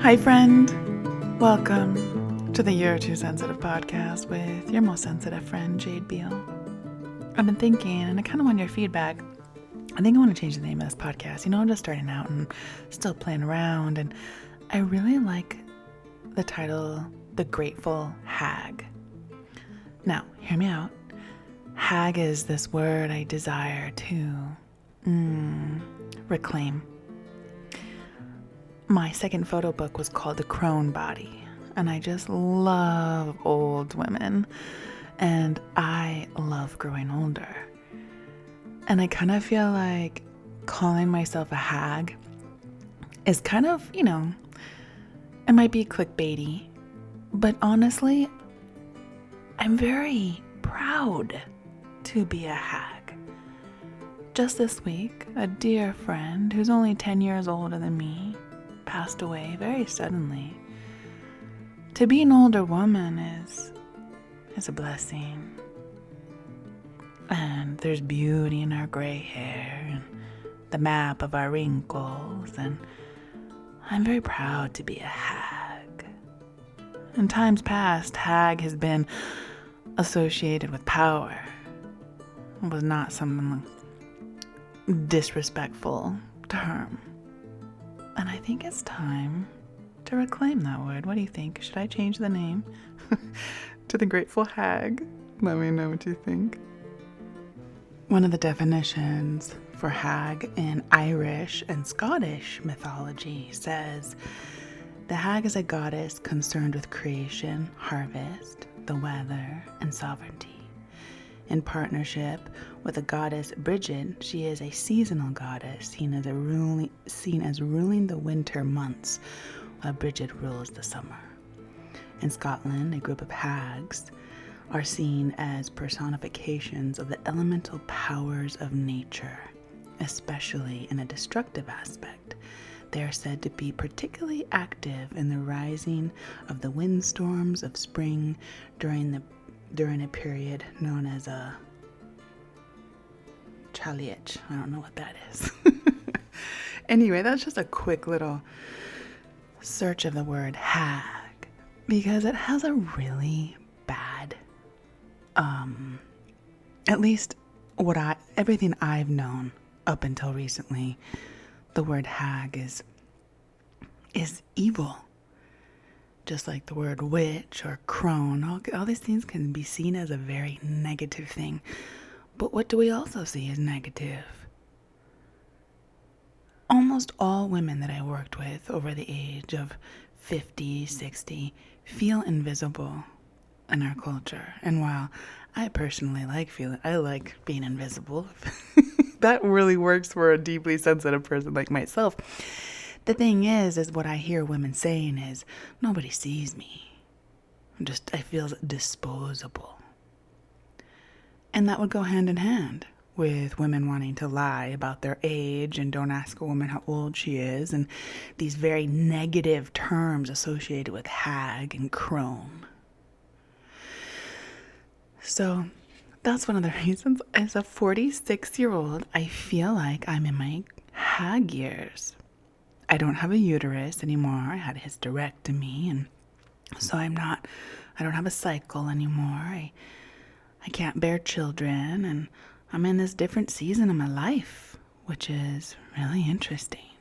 Hi, friend. Welcome to the You're Too Sensitive podcast with your most sensitive friend, Jade Beal. I've been thinking, and I kind of want your feedback. I think I want to change the name of this podcast. I'm just starting out and still playing around, and I really like the title, The Grateful Hag. Now, hear me out. Hag is this word I desire to reclaim. My second photo book was called The Crone Body, and I just love old women, and I love growing older. And I kind of feel like calling myself a hag is kind of, it might be clickbaity, but honestly, I'm very proud to be a hag. Just this week, a dear friend who's only 10 years older than me passed away very suddenly. To be an older woman is a blessing. And there's beauty in our gray hair and the map of our wrinkles, and I'm very proud to be a hag. In times past, hag has been associated with power. It was not some disrespectful term. And I think it's time to reclaim that word. What do you think? Should I change the name to the Grateful Hag? Let me know what you think. One of the definitions for hag in Irish and Scottish mythology says, the hag is a goddess concerned with creation, harvest, the weather, and sovereignty. In partnership with the goddess Bridget, she is a seasonal goddess seen as ruling the winter months, while Bridget rules the summer. In Scotland, a group of hags are seen as personifications of the elemental powers of nature, especially in a destructive aspect. They are said to be particularly active in the rising of the windstorms of spring during a period known as a chaliach. I don't know what that is. Anyway, that's just a quick little search of the word hag, because it has a really bad, at least everything I've known up until recently, the word hag is evil. Just like the word witch or crone, all these things can be seen as a very negative thing. But what do we also see as negative? Almost all women that I worked with over the age of 50, 60 feel invisible in our culture. And while I personally I like being invisible, that really works for a deeply sensitive person like myself. The thing is what I hear women saying is, nobody sees me. I feel disposable. And that would go hand in hand with women wanting to lie about their age and don't ask a woman how old she is, and these very negative terms associated with hag and crone. So that's one of the reasons, as a 46-year-old, I feel like I'm in my hag years. I don't have a uterus anymore. I had a hysterectomy, and so I don't have a cycle anymore. I can't bear children, and I'm in this different season of my life, which is really interesting.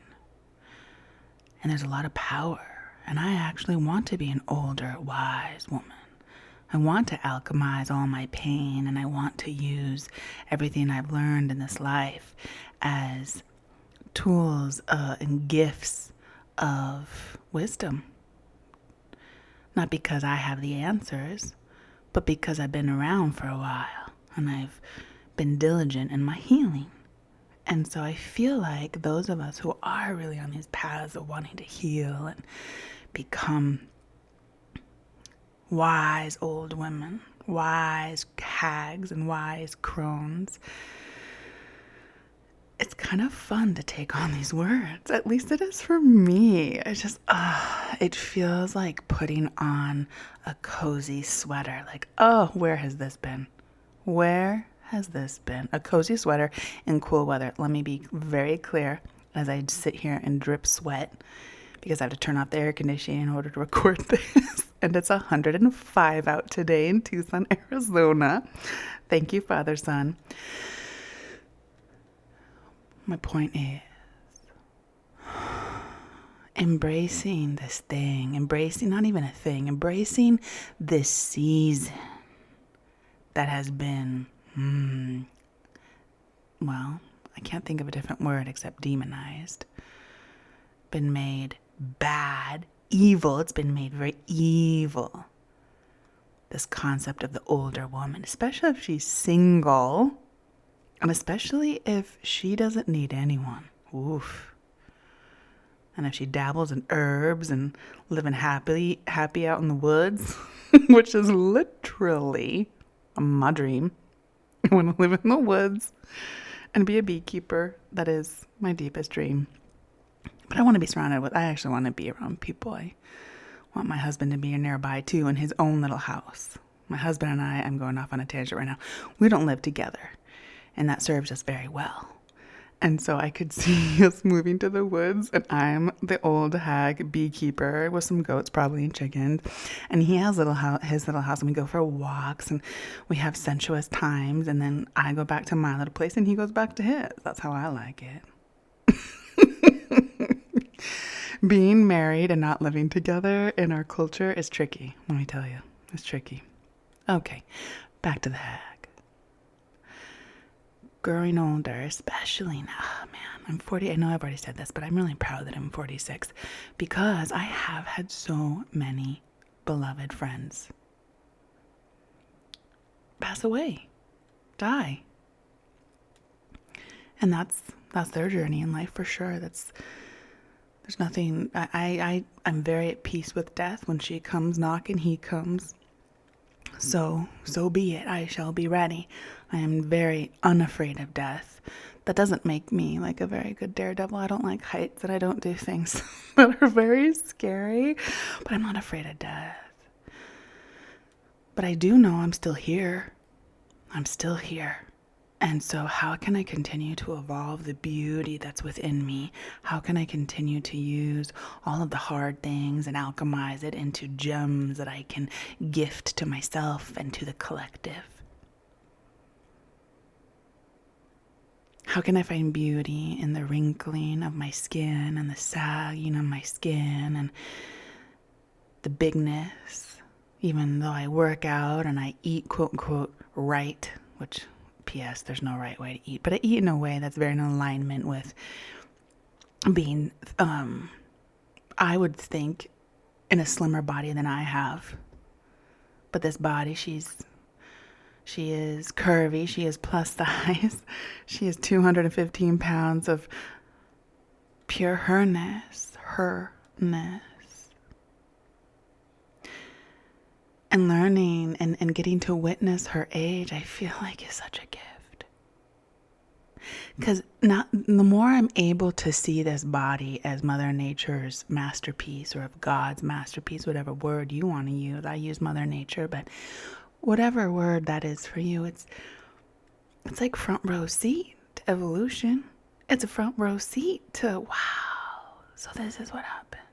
And there's a lot of power, and I actually want to be an older, wise woman. I want to alchemize all my pain, and I want to use everything I've learned in this life as tools and gifts of wisdom. Not because I have the answers, but because I've been around for a while and I've been diligent in my healing. And so I feel like those of us who are really on these paths of wanting to heal and become wise old women, wise hags and wise crones, it's kind of fun to take on these words. At least it is for me. It feels like putting on a cozy sweater. Like, where has this been? Where has this been? A cozy sweater in cool weather. Let me be very clear as I sit here and drip sweat, because I have to turn off the air conditioning in order to record this. And it's 105 out today in Tucson, Arizona. Thank you, Father, Son. My point is embracing this thing, embracing not even a thing, embracing this season that has been, well, I can't think of a different word except demonized. Been made bad, evil. It's been made very evil. This concept of the older woman, especially if she's single, and especially if she doesn't need anyone. Oof. And if she dabbles in herbs and living happy out in the woods, which is literally my dream. I want to live in the woods and be a beekeeper. That is my deepest dream. But I want to be surrounded with, I actually want to be around people. I want my husband to be nearby too in his own little house. My husband and I'm going off on a tangent right now. We don't live together, and that serves us very well. And so I could see us moving to the woods, and I'm the old hag beekeeper with some goats probably and chickens. And he has his little house, and we go for walks, and we have sensuous times. And then I go back to my little place, and he goes back to his. That's how I like it. Being married and not living together in our culture is tricky, let me tell you. It's tricky. Okay, back to the hag. Growing older, especially now, man, I'm 40. I know I've already said this, but I'm really proud that I'm 46 because I have had so many beloved friends pass away, die. And that's their journey in life for sure. There's nothing, I'm very at peace with death. When she comes knocking, he comes. So be it. I shall be ready. I am very unafraid of death. That doesn't make me like a very good daredevil. I don't like heights and I don't do things that are very scary, but I'm not afraid of death. But I do know I'm still here. I'm still here. And so how can I continue to evolve the beauty that's within me? How can I continue to use all of the hard things and alchemize it into gems that I can gift to myself and to the collective? How can I find beauty in the wrinkling of my skin and the sagging of my skin and the bigness, even though I work out and I eat quote unquote right, which P.S. there's no right way to eat, but I eat in a way that's very in alignment with being, I would think, in a slimmer body than I have. But this body, she is curvy, she is plus size, she is 215 pounds of pure herness. And learning and getting to witness her age, I feel like is such a gift. Because the more I'm able to see this body as Mother Nature's masterpiece or of God's masterpiece, whatever word you want to use, I use Mother Nature, but whatever word that is for you, it's like front row seat to evolution. It's a front row seat to, wow, so this is what happens.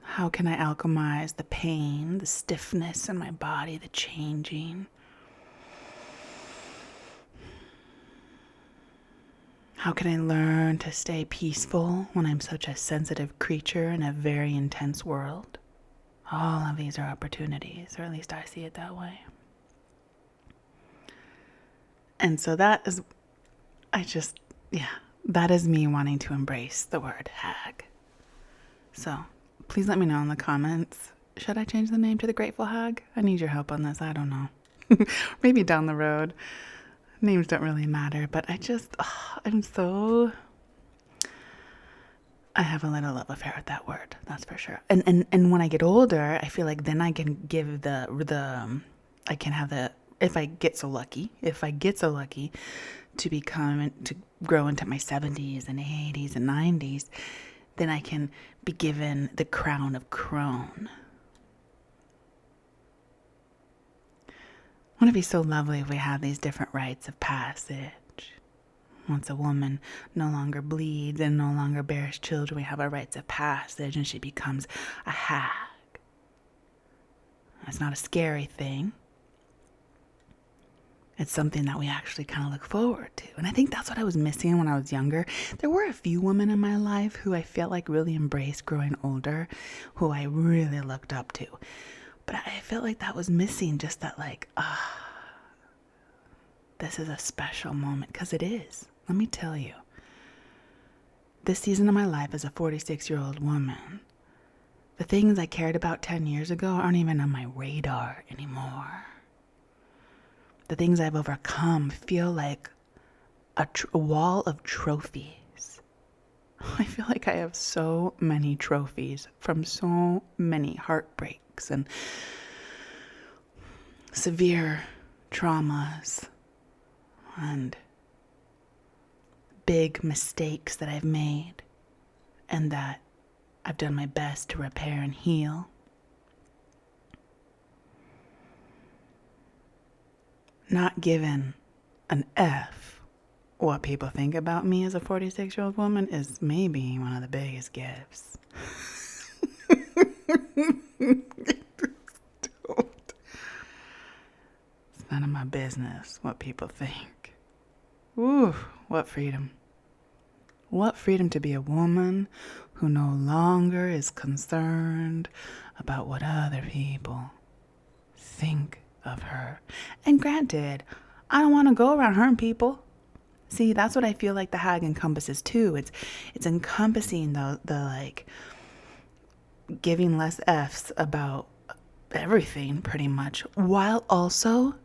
How can I alchemize the pain, the stiffness in my body, the changing? How can I learn to stay peaceful when I'm such a sensitive creature in a very intense world? All of these are opportunities, or at least I see it that way. And so that is me wanting to embrace the word hag. So please let me know in the comments. Should I change the name to the Grateful Hag? I need your help on this. I don't know. Maybe down the road. Names don't really matter, but I have a little love affair with that word. That's for sure. And when I get older, I feel like then I can give if I get so lucky to grow into my 70s and 80s and 90s, then I can be given the crown of crone. Wouldn't it be so lovely if we had these different rites of passage? Once a woman no longer bleeds and no longer bears children, we have our rites of passage and she becomes a hag. It's not a scary thing. It's something that we actually kind of look forward to. And I think that's what I was missing when I was younger. There were a few women in my life who I felt like really embraced growing older, who I really looked up to. But I felt like that was missing, just that like, this is a special moment, because it is. Let me tell you. This season of my life as a 46-year-old woman, the things I cared about 10 years ago aren't even on my radar anymore. The things I've overcome feel like a wall of trophies. I feel like I have so many trophies from so many heartbreaks and severe traumas and big mistakes that I've made and that I've done my best to repair and heal. Not given an F what people think about me as a 46-year-old woman is maybe one of the biggest gifts. It's none of my business what people think. Ooh, what freedom. What freedom to be a woman who no longer is concerned about what other people think of her. And granted, I don't want to go around hurting people. See, that's what I feel like the hag encompasses too. It's encompassing the like giving less F's about everything pretty much, while also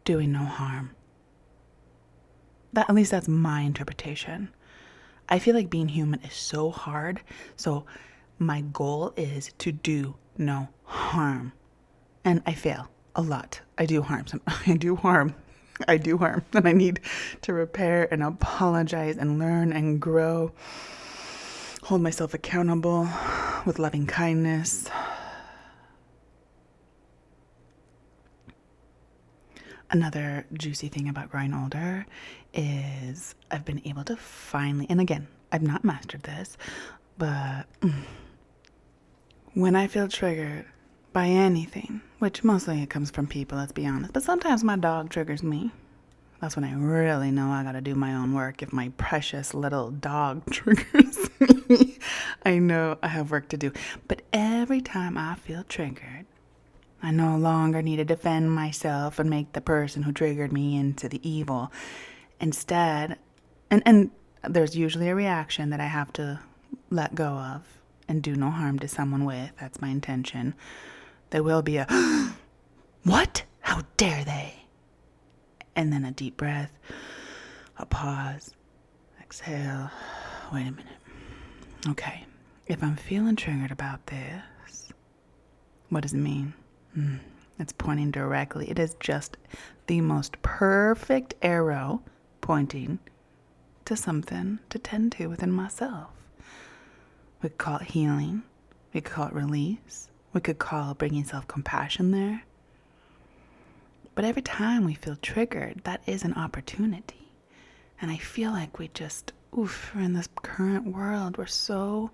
doing no harm. At least that's my interpretation. I feel like being human is so hard. So my goal is to do no harm. And I fail a lot. I do harm. And I need to repair and apologize and learn and grow. Hold myself accountable with loving kindness. Another juicy thing about growing older is I've been able to finally, and again, I've not mastered this, but when I feel triggered by anything, which mostly it comes from people, let's be honest, but sometimes my dog triggers me. That's when I really know I gotta do my own work. If my precious little dog triggers me, I know I have work to do. But every time I feel triggered, I no longer need to defend myself and make the person who triggered me into the evil. Instead, and there's usually a reaction that I have to let go of and do no harm to someone with. That's my intention. There will be a, what? How dare they? And then a deep breath, a pause, exhale. Wait a minute. Okay, if I'm feeling triggered about this, what does it mean? It's pointing directly. It is just the most perfect arrow pointing to something to tend to within myself. We could call it healing. We could call it release. We could call bringing self-compassion there. But every time we feel triggered, that is an opportunity. And I feel like we just, we're in this current world, we're so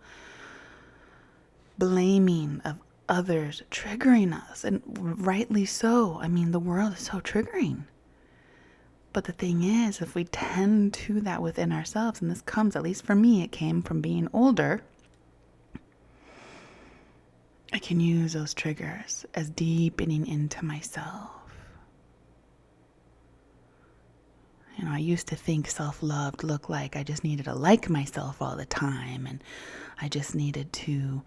blaming of others triggering us, and rightly so. I mean, the world is so triggering. But the thing is, if we tend to that within ourselves, and this comes, at least for me, it came from being older, I can use those triggers as deepening into myself. You know, I used to think self-love looked like I just needed to like myself all the time, and I just needed to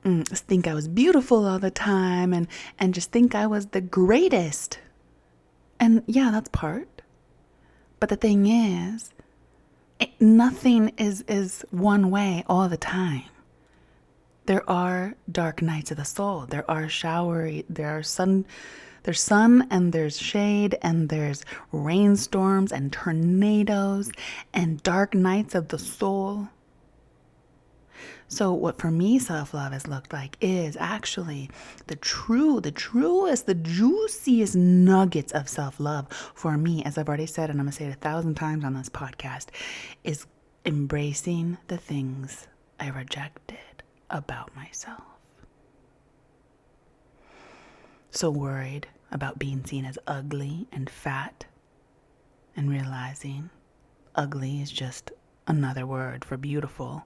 think I was beautiful all the time, and just think I was the greatest. And yeah, that's part. But the thing is, nothing is one way all the time. There are dark nights of the soul. There are showery, there's sun and there's shade and there's rainstorms and tornadoes and dark nights of the soul. So what for me self-love has looked like is actually the truest, the juiciest nuggets of self-love for me, as I've already said, and I'm going to say it 1,000 times on this podcast, is embracing the things I rejected about myself. So worried about being seen as ugly and fat, and realizing ugly is just another word for beautiful,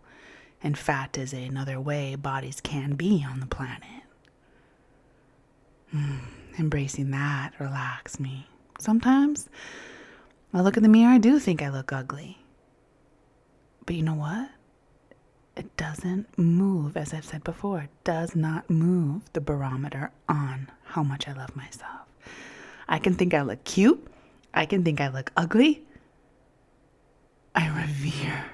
and fat is another way bodies can be on the planet. Embracing that relaxes me. Sometimes I look in the mirror, I do think I look ugly. But you know what? It doesn't move, as I've said before, it does not move the barometer on how much I love myself. I can think I look cute. I can think I look ugly. I revere.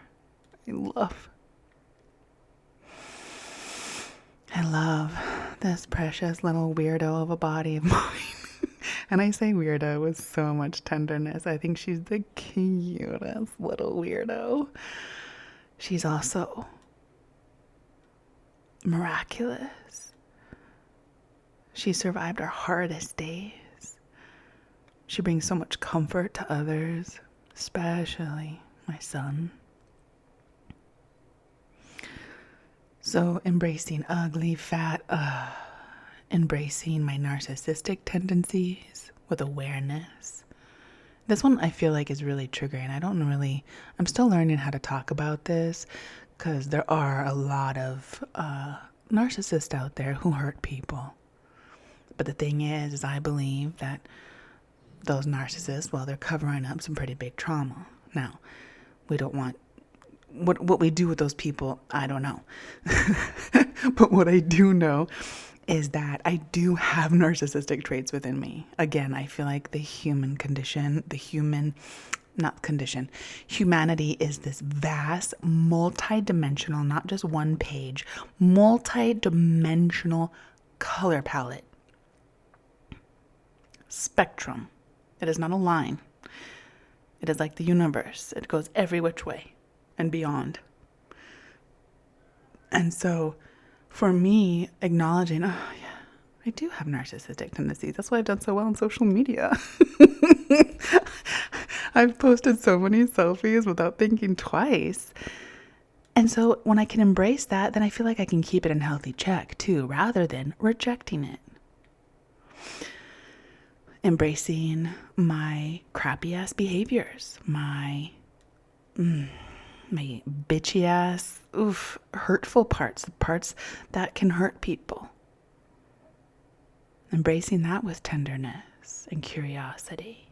I love this precious little weirdo of a body of mine. And I say weirdo with so much tenderness. I think she's the cutest little weirdo. She's also miraculous. She survived our hardest days. She brings so much comfort to others, especially my son. So embracing ugly, fat, embracing my narcissistic tendencies with awareness. This one I feel like is really triggering. I'm still learning how to talk about this because there are a lot of narcissists out there who hurt people. But the thing is I believe that those narcissists, well, they're covering up some pretty big trauma. Now, we don't want what we do with those people, I don't know. But what I do know is that I do have narcissistic traits within me. Again, I feel like humanity is this vast, multi-dimensional, not just one page, multi-dimensional color palette. Spectrum. It is not a line. It is like the universe. It goes every which way and beyond. And so for me, acknowledging, I do have narcissistic tendencies. That's why I've done so well on social media. I've posted so many selfies without thinking twice. And so when I can embrace that, then I feel like I can keep it in healthy check too, rather than rejecting it. Embracing my crappy ass behaviors, my bitchy ass, hurtful parts, the parts that can hurt people. Embracing that with tenderness and curiosity.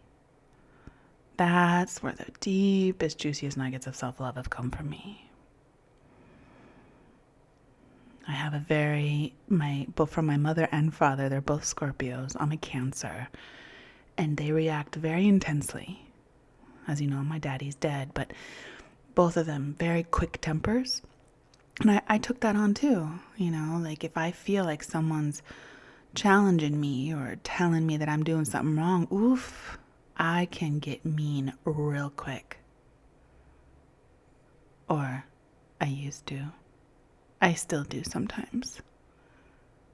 That's where the deepest, juiciest nuggets of self-love have come from me. I have both from my mother and father, they're both Scorpios. I'm a Cancer. And they react very intensely. As you know, my daddy's dead, but both of them very quick tempers. And I took that on too. Like if I feel like someone's challenging me or telling me that I'm doing something wrong, I can get mean real quick. Or I used to. I still do sometimes.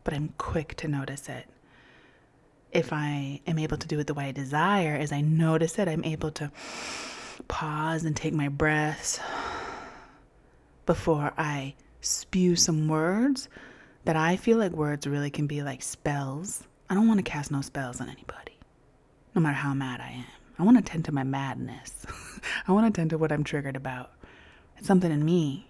But I'm quick to notice it. If I am able to do it the way I desire, as I notice it, I'm able to pause and take my breaths before I spew some words that I feel like words really can be like spells. I don't want to cast no spells on anybody, no matter how mad I am. I want to tend to my madness. I want to tend to what I'm triggered about. It's something in me.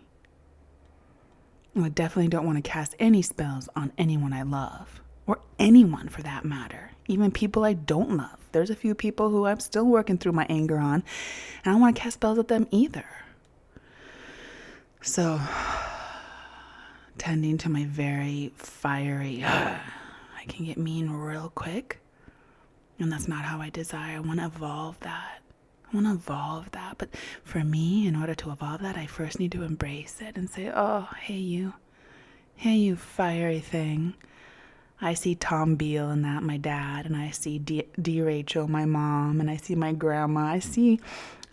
I definitely don't want to cast any spells on anyone I love, or anyone for that matter, even people I don't love. There's a few people who I'm still working through my anger on, and I don't want to cast spells at them either. So, tending to my very fiery, I can get mean real quick, and that's not how I desire. I want to evolve that. But for me, in order to evolve that, I first need to embrace it and say, hey you fiery thing. I see Tom Beale in that, my dad, and I see D. Rachel, my mom, and I see my grandma. I see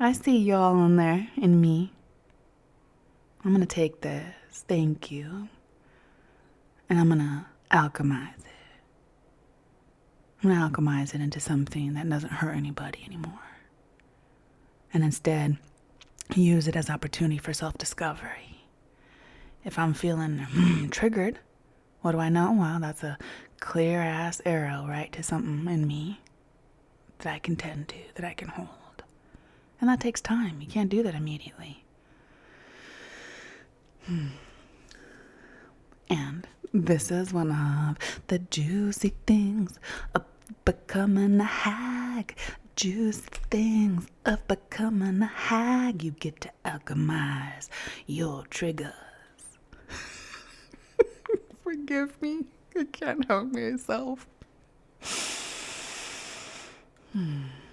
y'all in there, in me. I'm going to take this this. Thank you. And I'm going to alchemize it. I'm going to alchemize it into something that doesn't hurt anybody anymore. And instead, use it as opportunity for self-discovery. If I'm feeling triggered, what do I know? Well, that's a clear-ass arrow right to something in me that I can tend to, that I can hold. And that takes time. You can't do that immediately. And this is one of the juicy things of becoming a hag. Juicy things of becoming a hag. You get to alchemize your triggers. Forgive me. I can't help myself.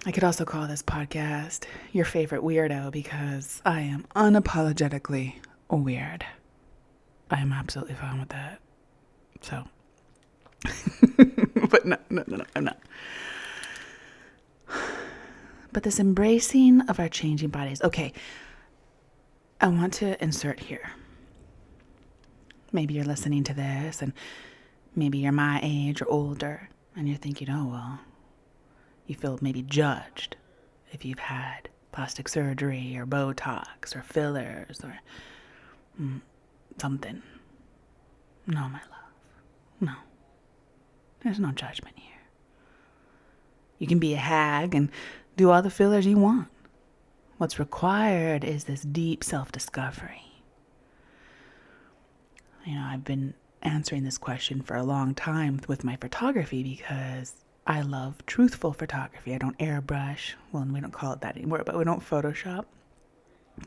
I could also call this podcast Your Favorite Weirdo because I am unapologetically weird. I am absolutely fine with that. So, but no, I'm not. But this embracing of our changing bodies. Okay, I want to insert here. Maybe you're listening to this and maybe you're my age or older and you're thinking, oh, well, you feel maybe judged if you've had plastic surgery or Botox or fillers or something. No, my love. No. There's no judgment here. You can be a hag and do all the fillers you want. What's required is this deep self-discovery. You know, I've been answering this question for a long time with my photography because I love truthful photography. I don't airbrush. Well, we don't call it that anymore, but we don't Photoshop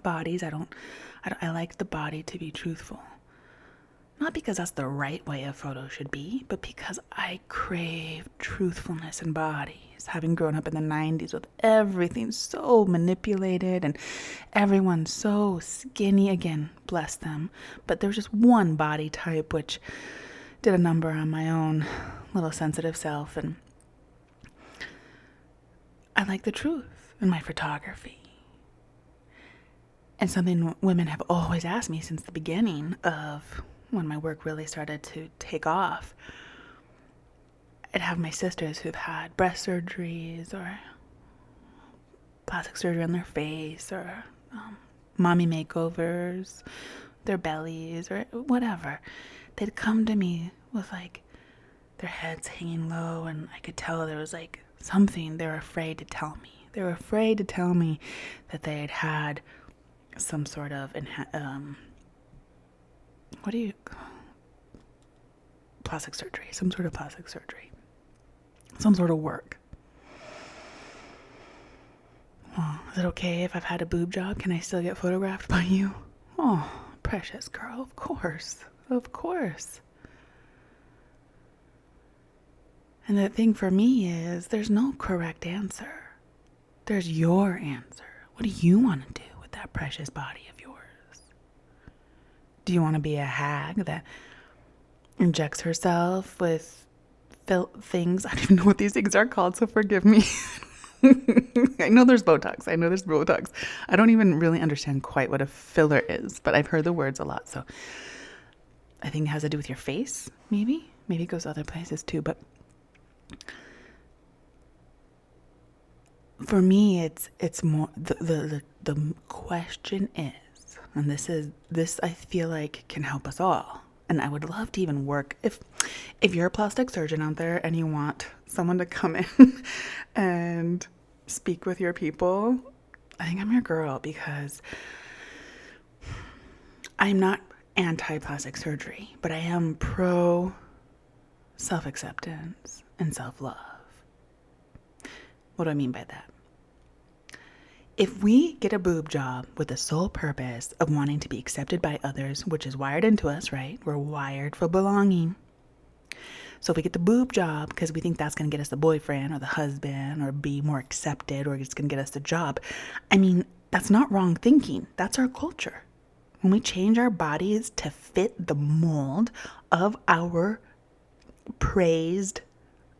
bodies. I like the body to be truthful. Not because that's the right way a photo should be, but because I crave truthfulness in bodies. Having grown up in the 90s with everything so manipulated and everyone so skinny, again, bless them. But there was just one body type which did a number on my own little sensitive self, and I like the truth in my photography. And something women have always asked me since the beginning of when my work really started to take off. I'd have my sisters who've had breast surgeries or plastic surgery on their face or mommy makeovers, their bellies or whatever. They'd come to me with like their heads hanging low, and I could tell there was like something they were afraid to tell me. They were afraid to tell me that they had had some sort of plastic surgery, some sort of plastic surgery, some sort of work. Oh, is it okay if I've had a boob job? Can I still get photographed by you? Oh, precious girl, of course. And the thing for me is there's no correct answer. There's your answer. What do you want to do with that precious body of yours? Do you want to be a hag that injects herself with things? I don't even know what these things are called, so forgive me. I know there's Botox. I don't even really understand quite what a filler is, but I've heard the words a lot, so I think it has to do with your face, maybe. Maybe it goes other places too, but for me, it's more the question is, and this I feel like can help us all. And I would love to even work if you're a plastic surgeon out there and you want someone to come in and speak with your people, I think I'm your girl, because I'm not anti-plastic surgery, but I am pro self-acceptance and self-love. What do I mean by that? If we get a boob job with the sole purpose of wanting to be accepted by others, which is wired into us, right? We're wired for belonging. So if we get the boob job because we think that's going to get us the boyfriend or the husband or be more accepted or it's going to get us the job, I mean, that's not wrong thinking. That's our culture. When we change our bodies to fit the mold of our praised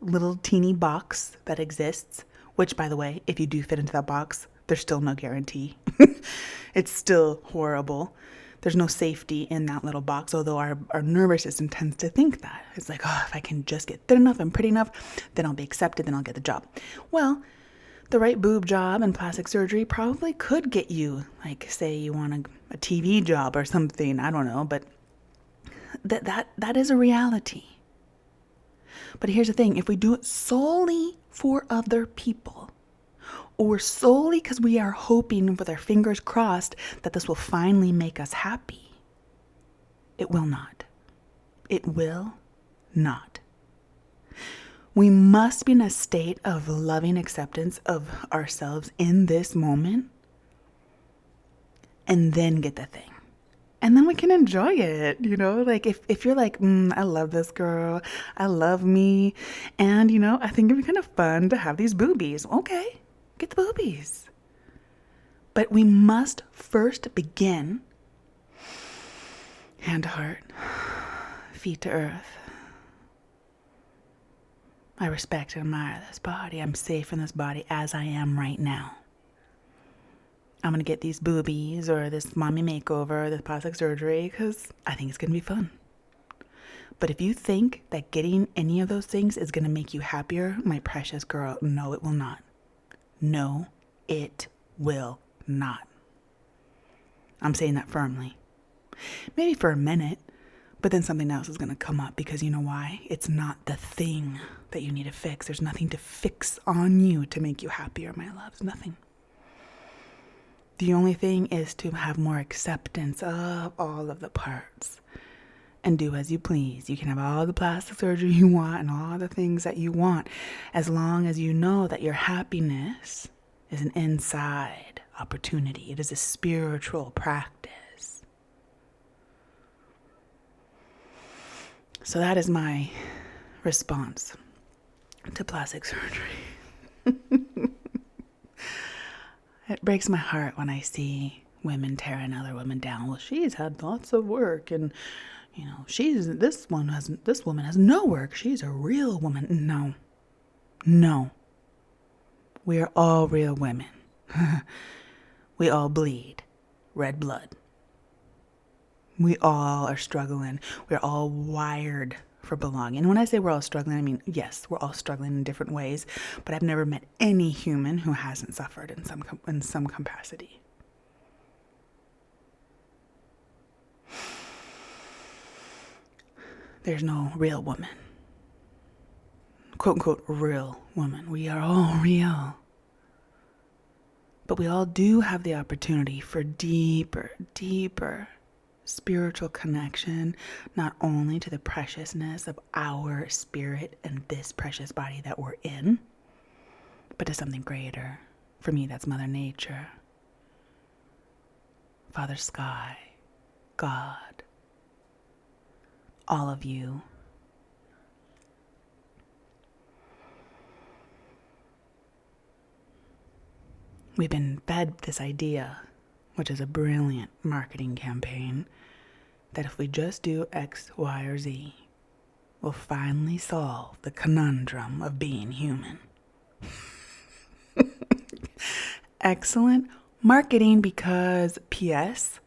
little teeny box that exists, which, by the way, if you do fit into that box, there's still no guarantee. It's still horrible. There's no safety in that little box, although our nervous system tends to think that. It's like, oh, if I can just get thin enough and pretty enough, then I'll be accepted, then I'll get the job. Well, the right boob job and plastic surgery probably could get you, like, say you want a TV job or something, I don't know, but that is a reality. But here's the thing, if we do it solely for other people, or solely because we are hoping with our fingers crossed that this will finally make us happy, it will not. It will not. We must be in a state of loving acceptance of ourselves in this moment, and then get the thing. And then we can enjoy it, like if you're like, I love this girl, I love me, and I think it'd be kind of fun to have these boobies. Okay, get the boobies. But we must first begin hand to heart, feet to earth. I respect and admire this body. I'm safe in this body as I am right now. I'm going to get these boobies or this mommy makeover, this plastic surgery, because I think it's going to be fun. But if you think that getting any of those things is going to make you happier, my precious girl, no, it will not. No, it will not. I'm saying that firmly. Maybe for a minute, but then something else is going to come up because you know why? It's not the thing that you need to fix. There's nothing to fix on you to make you happier, my loves. Nothing. The only thing is to have more acceptance of all of the parts and do as you please. You can have all the plastic surgery you want and all the things that you want, as long as you know that your happiness is an inside opportunity. It is a spiritual practice. So that is my response to plastic surgery. It breaks my heart when I see women tearing other women down. Well, she's had lots of work, and this woman has no work. She's a real woman. No. We are all real women. We all bleed red blood. We all are struggling. We're all wired for belonging. And when I say we're all struggling, I mean, yes, we're all struggling in different ways, but I've never met any human who hasn't suffered in some capacity. There's no real woman. Quote unquote real woman. We are all real. But we all do have the opportunity for deeper spiritual connection, not only to the preciousness of our spirit and this precious body that we're in, but to something greater. For me, that's Mother Nature, Father Sky, God, all of you. We've been fed this idea, which is a brilliant marketing campaign, that if we just do X, Y, or Z, we'll finally solve the conundrum of being human. Excellent marketing, because P.S.,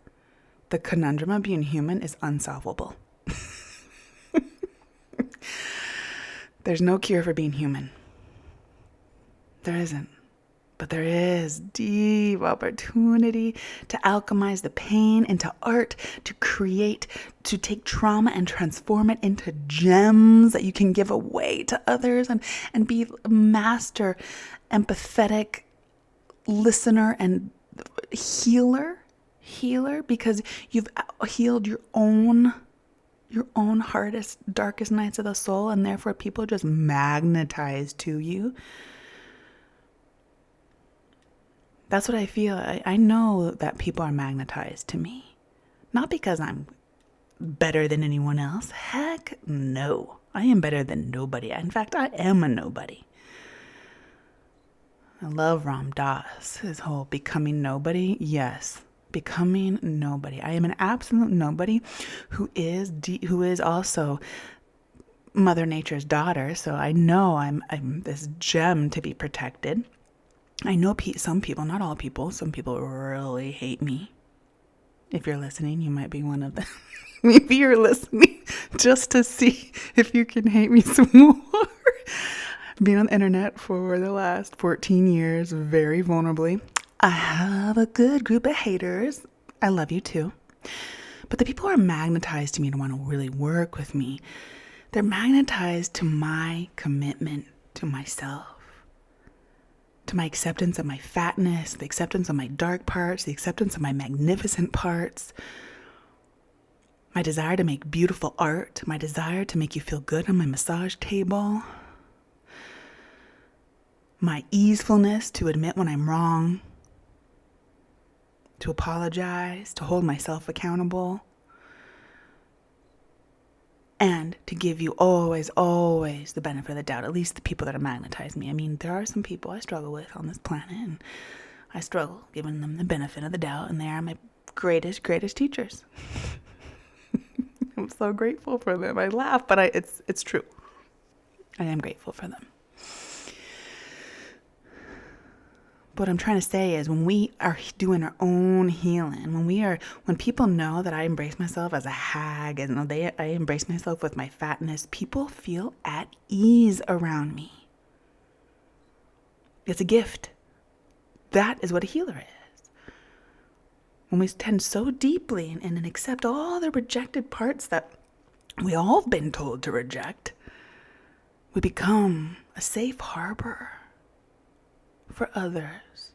the conundrum of being human is unsolvable. There's no cure for being human. There isn't. But there is deep opportunity to alchemize the pain into art, to create, to take trauma and transform it into gems that you can give away to others, and be a master, empathetic listener and healer, because you've healed your own hardest, darkest nights of the soul, and therefore people just magnetize to you. That's what I feel. I know that people are magnetized to me. Not because I'm better than anyone else. Heck no. I am better than nobody. In fact, I am a nobody. I love Ram Dass, his whole becoming nobody. Yes, becoming nobody. I am an absolute nobody who is also Mother Nature's daughter. So I know I'm this gem to be protected. I know some people, not all people, some people really hate me. If you're listening, you might be one of them. Maybe you're listening just to see if you can hate me some more. Being on the internet for the last 14 years, very vulnerably, I have a good group of haters. I love you too. But the people who are magnetized to me to want to really work with me, they're magnetized to my commitment to myself, to my acceptance of my fatness, the acceptance of my dark parts, the acceptance of my magnificent parts, my desire to make beautiful art, my desire to make you feel good on my massage table, my easefulness to admit when I'm wrong, to apologize, to hold myself accountable, and to give you always, always the benefit of the doubt, at least the people that have magnetized me. I mean, there are some people I struggle with on this planet, and I struggle giving them the benefit of the doubt, and they are my greatest, greatest teachers. I'm so grateful for them. I laugh, but it's true. I am grateful for them. What I'm trying to say is when we are doing our own healing, when people know that I embrace myself as a hag and I embrace myself with my fatness, people feel at ease around me. It's a gift. That is what a healer is. When we tend so deeply and accept all the rejected parts that we all have been told to reject, we become a safe harbor for others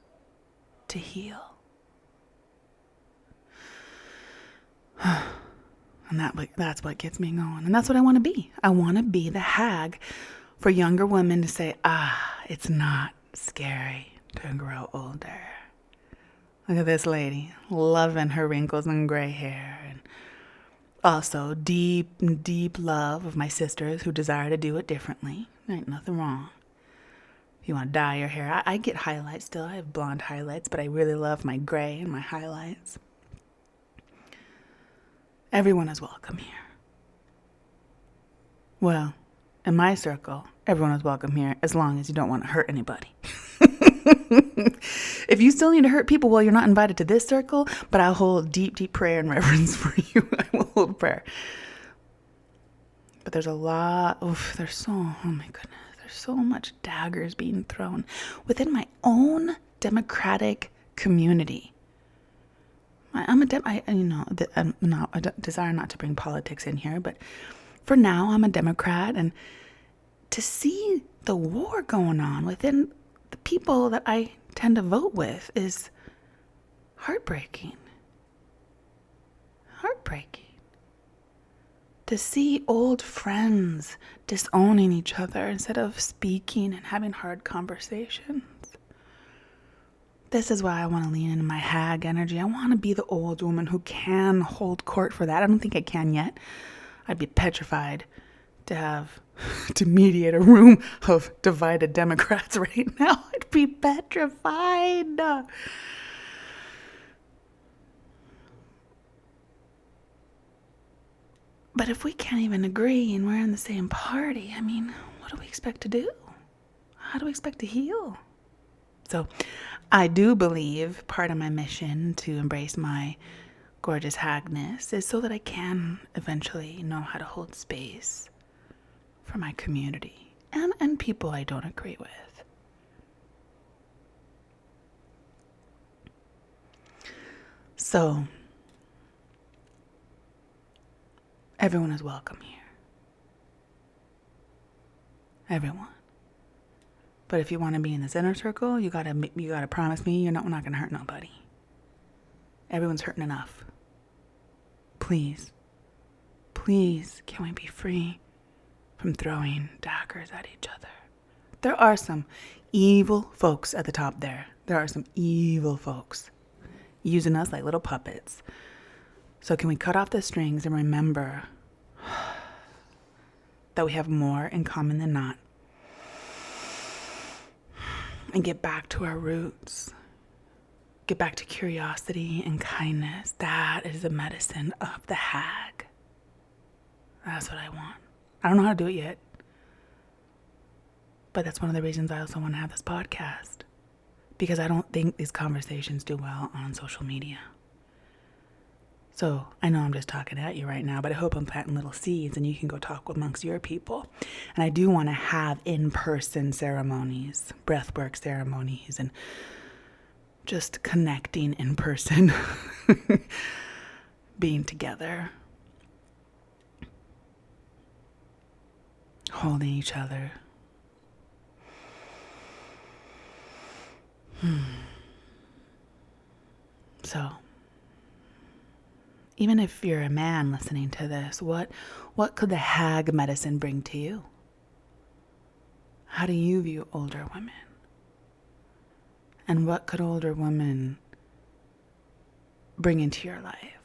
to heal. And that's what gets me going. And that's what I want to be. I want to be the hag for younger women to say, it's not scary to grow older. Look at this lady, loving her wrinkles and gray hair. And also deep, deep love of my sisters who desire to do it differently. There ain't nothing wrong. If you want to dye your hair, I get highlights still. I have blonde highlights, but I really love my gray and my highlights. Everyone is welcome here. Well, in my circle, everyone is welcome here as long as you don't want to hurt anybody. If you still need to hurt people, well, you're not invited to this circle, but I'll hold deep, deep prayer and reverence for you. I will hold prayer. But there's a lot, oh my goodness. So much daggers being thrown within my own democratic community. I desire not to bring politics in here, but for now I'm a Democrat, and to see the war going on within the people that I tend to vote with is heartbreaking. Heartbreaking. To see old friends disowning each other instead of speaking and having hard conversations. This is why I want to lean into my hag energy. I want to be the old woman who can hold court for that. I don't think I can yet. I'd be petrified to mediate a room of divided Democrats right now. I'd be petrified. But if we can't even agree and we're in the same party, I mean, what do we expect to do? How do we expect to heal? So I do believe part of my mission to embrace my gorgeous hagness is so that I can eventually know how to hold space for my community and people I don't agree with. So everyone is welcome here. Everyone. But if you want to be in this inner circle, you gotta promise me we're not gonna hurt nobody. Everyone's hurting enough. Please, can we be free from throwing daggers at each other? There are some evil folks at the top there. There are some evil folks using us like little puppets. So can we cut off the strings and remember that we have more in common than not? And get back to our roots. Get back to curiosity and kindness. That is the medicine of the hag. That's what I want. I don't know how to do it yet. But that's one of the reasons I also want to have this podcast. Because I don't think these conversations do well on social media. So I know I'm just talking at you right now, but I hope I'm planting little seeds and you can go talk amongst your people. And I do want to have in-person ceremonies, breathwork ceremonies, and just connecting in person, being together, holding each other. So, even if you're a man listening to this, what could the hag medicine bring to you? How do you view older women? And what could older women bring into your life,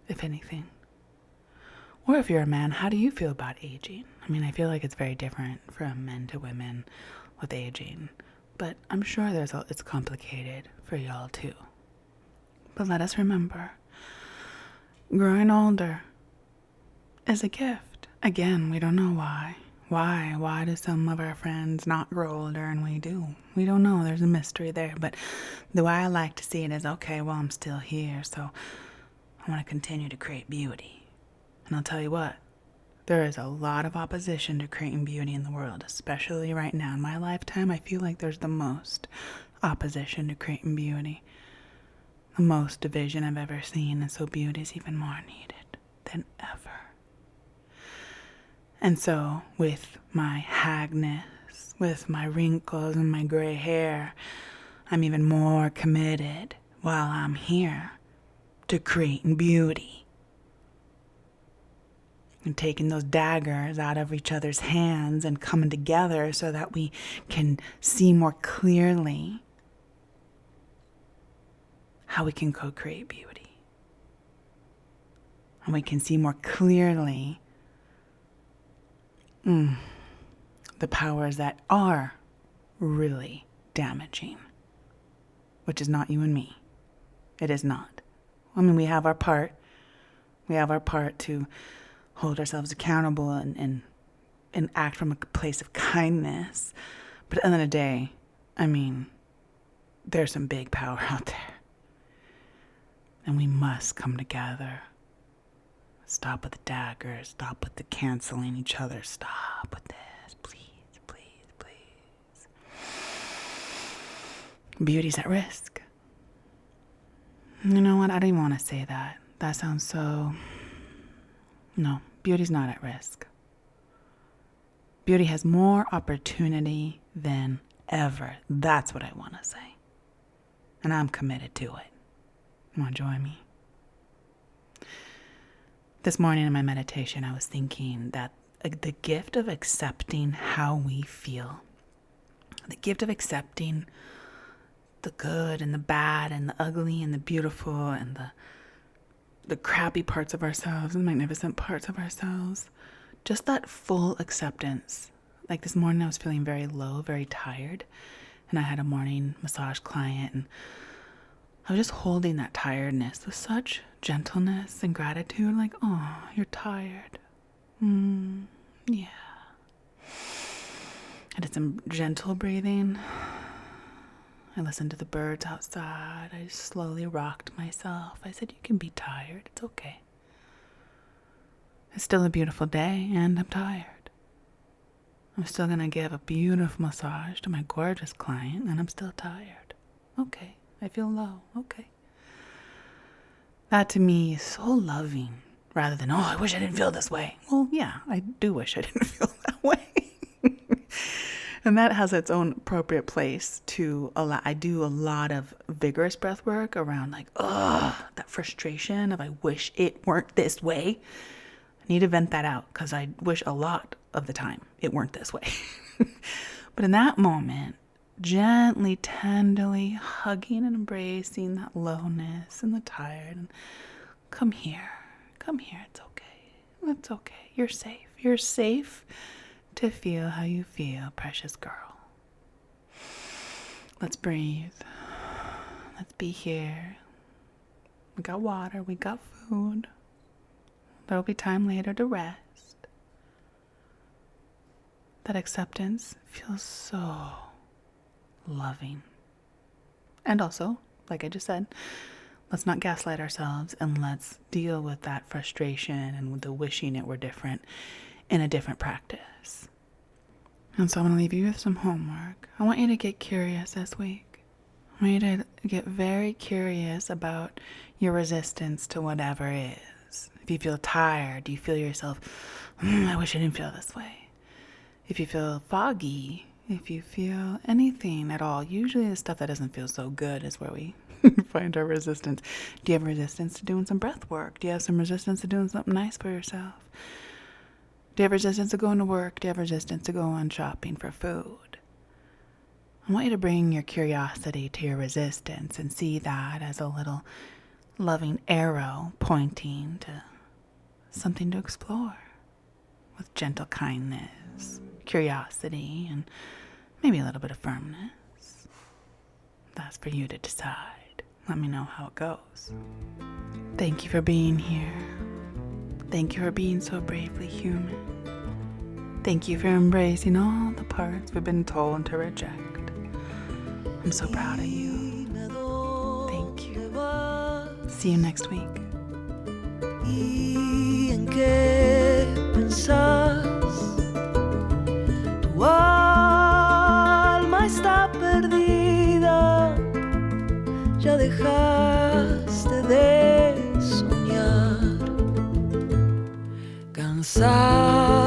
if anything? Or if you're a man, how do you feel about aging? I mean, I feel like it's very different from men to women with aging, but I'm sure it's complicated for y'all too. But let us remember, growing older is a gift. Again, we don't know why. Why do some of our friends not grow older and we do? We don't know. There's a mystery there. But the way I like to see it is, okay, well, I'm still here, so I want to continue to create beauty. And I'll tell you what, there is a lot of opposition to creating beauty in the world, especially right now. In my lifetime, I feel like there's the most opposition to creating beauty. The most division I've ever seen, and so beauty is even more needed than ever. And so, with my hagness, with my wrinkles and my gray hair, I'm even more committed while I'm here to creating beauty. And taking those daggers out of each other's hands and coming together so that we can see more clearly how we can co-create beauty. And we can see more clearly the powers that are really damaging, which is not you and me. It is not. I mean, we have our part. We have our part to hold ourselves accountable and act from a place of kindness. But at the end of the day, I mean, there's some big power out there. And we must come together. Stop with the daggers. Stop with the canceling each other. Stop with this. Please, please, please. Beauty's at risk. You know what? I don't even want to say that. That sounds so... No, beauty's not at risk. Beauty has more opportunity than ever. That's what I want to say. And I'm committed to it. You want to join me? This morning in my meditation, I was thinking that the gift of accepting how we feel, the gift of accepting the good and the bad and the ugly and the beautiful and the crappy parts of ourselves and magnificent parts of ourselves, just that full acceptance. Like this morning I was feeling very low, very tired, and I had a morning massage client, and I was just holding that tiredness with such gentleness and gratitude, like, oh, you're tired. Yeah. I did some gentle breathing. I listened to the birds outside. I just slowly rocked myself. I said, you can be tired. It's okay. It's still a beautiful day, and I'm tired. I'm still going to give a beautiful massage to my gorgeous client, and I'm still tired. Okay. I feel low. Okay. That to me is so loving, rather than, oh, I wish I didn't feel this way. Well, yeah, I do wish I didn't feel that way. And that has its own appropriate place to allow. I do a lot of vigorous breath work around like, that frustration of I wish it weren't this way. I need to vent that out because I wish a lot of the time it weren't this way. But in that moment, gently, tenderly hugging and embracing that lowness and the tired. And come here, it's okay. It's okay. You're safe. You're safe to feel how you feel, precious girl. Let's breathe. Let's be here. We got water. We got food. There'll be time later to rest. That acceptance feels so loving. And also, like I just said, Let's not gaslight ourselves, and let's deal with that frustration and with the wishing it were different in a different practice. And so I'm going to leave you with some homework. I want you to get curious this week. I want you to get very curious about your resistance to whatever is. If you feel tired, do you feel yourself, I wish I didn't feel this way. If you feel foggy, if you feel anything at all, usually the stuff that doesn't feel so good is where we find our resistance. Do you have resistance to doing some breath work? Do you have some resistance to doing something nice for yourself? Do you have resistance to going to work? Do you have resistance to going shopping for food? I want you to bring your curiosity to your resistance and see that as a little loving arrow pointing to something to explore with gentle kindness, curiosity, and maybe a little bit of firmness. That's for you to decide. Let me know how it goes. Thank you for being here. Thank you for being so bravely human. Thank you for embracing all the parts we've been told to reject. I'm so proud of you. Thank you. See you next week. ¿Y en qué pensás? Tu alma está perdida, ya dejaste de soñar, cansada